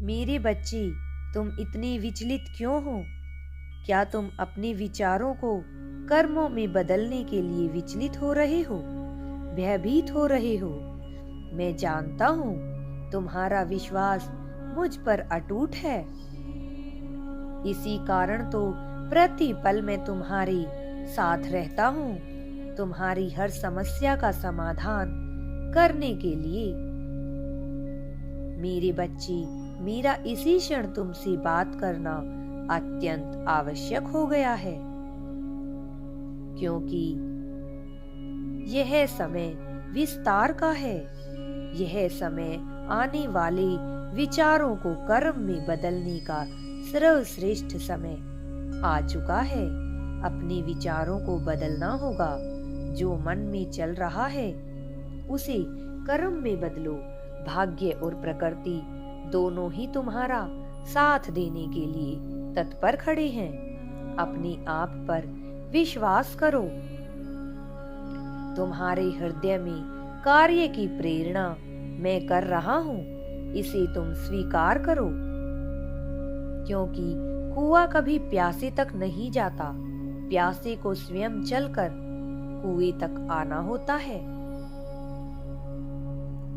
मेरे बच्चे, तुम इतने विचलित क्यों हो? क्या तुम अपने विचारों को कर्मों में बदलने के लिए विचलित हो रहे हो, भयभीत हो रहे हो? मैं जानता हूँ तुम्हारा विश्वास मुझ पर अटूट है। इसी कारण तो प्रतिपल मैं तुम्हारे साथ रहता हूँ, तुम्हारी हर समस्या का समाधान करने के लिए। मेरे बच्चे, मेरा इसी क्षण तुमसे बात करना अत्यंत आवश्यक हो गया है, क्योंकि यह समय विस्तार का है। यह समय आने वाले विचारों को कर्म में बदलने का सर्वश्रेष्ठ समय आ चुका है। अपने विचारों को बदलना होगा। जो मन में चल रहा है उसे कर्म में बदलो। भाग्य और प्रकृति दोनों ही तुम्हारा साथ देने के लिए तत्पर खड़े हैं। अपने आप पर विश्वास करो। तुम्हारे हृदय में कार्य की प्रेरणा मैं कर रहा हूँ, इसे तुम स्वीकार करो, क्योंकि कुआं कभी प्यासे तक नहीं जाता। प्यासे को स्वयं चलकर कुएं तक आना होता है।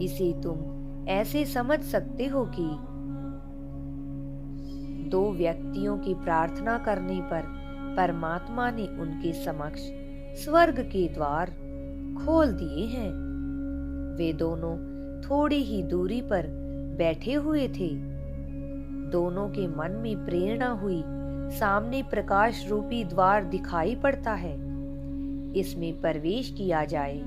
इसे तुम ऐसे समझ सकते हो कि दो व्यक्तियों की प्रार्थना करने पर परमात्मा ने उनके समक्ष स्वर्ग के द्वार खोल दिए हैं। वे दोनों थोड़ी ही दूरी पर बैठे हुए थे। दोनों के मन में प्रेरणा हुई। सामने प्रकाश रूपी द्वार दिखाई पड़ता है, इसमें प्रवेश किया जाए।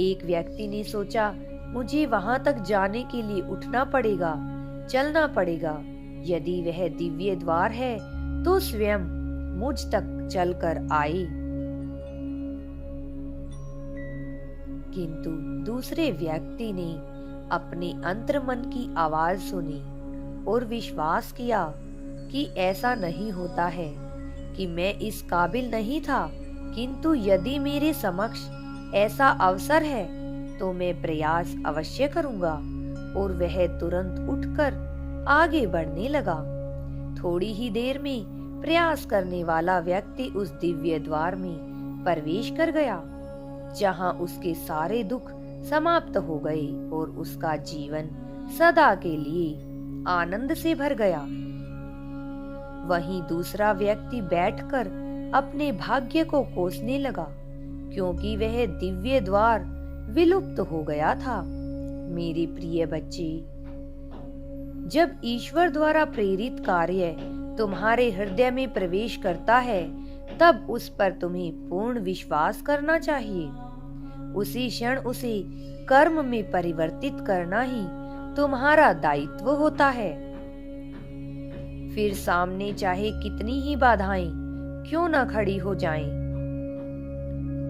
एक व्यक्ति ने सोचा, मुझे वहां तक जाने के लिए उठना पड़ेगा, चलना पड़ेगा। यदि वह दिव्य द्वार है तो स्वयं मुझ तक चलकर आए। किंतु दूसरे व्यक्ति ने अपने अंतर्मन की आवाज सुनी और विश्वास किया कि ऐसा नहीं होता है, कि मैं इस काबिल नहीं था, किंतु यदि मेरे समक्ष ऐसा अवसर है तो मैं प्रयास अवश्य करूंगा। और वह तुरंत उठकर आगे बढ़ने लगा। थोड़ी ही देर में प्रयास करने वाला व्यक्ति उस दिव्य द्वार में प्रवेश कर गया, जहां उसके सारे दुख समाप्त हो गए और उसका जीवन सदा के लिए आनंद से भर गया। वहीं दूसरा व्यक्ति बैठकर अपने भाग्य को कोसने लगा, क्योंकि वह दिव्य द्वार विलुप्त हो गया था। मेरे प्रिय बच्चे, जब ईश्वर द्वारा प्रेरित कार्य तुम्हारे हृदय में प्रवेश करता है, तब उस पर तुम्हें पूर्ण विश्वास करना चाहिए। उसी क्षण उसे कर्म में परिवर्तित करना ही तुम्हारा दायित्व होता है। फिर सामने चाहे कितनी ही बाधाएं क्यों न खड़ी हो जाएं,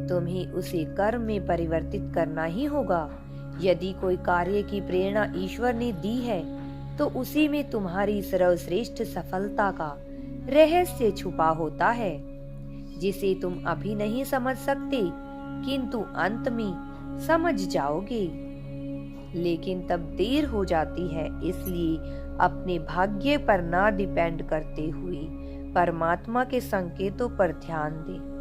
तुम्हें उसे कर्म में परिवर्तित करना ही होगा। यदि कोई कार्य की प्रेरणा ईश्वर ने दी है तो उसी में तुम्हारी सर्वश्रेष्ठ सफलता का रहस्य छुपा होता है, जिसे तुम अभी नहीं समझ सकते, किंतु अंत में समझ जाओगे। लेकिन तब देर हो जाती है। इसलिए अपने भाग्य पर ना डिपेंड करते हुए परमात्मा के संकेतों पर ध्यान दें।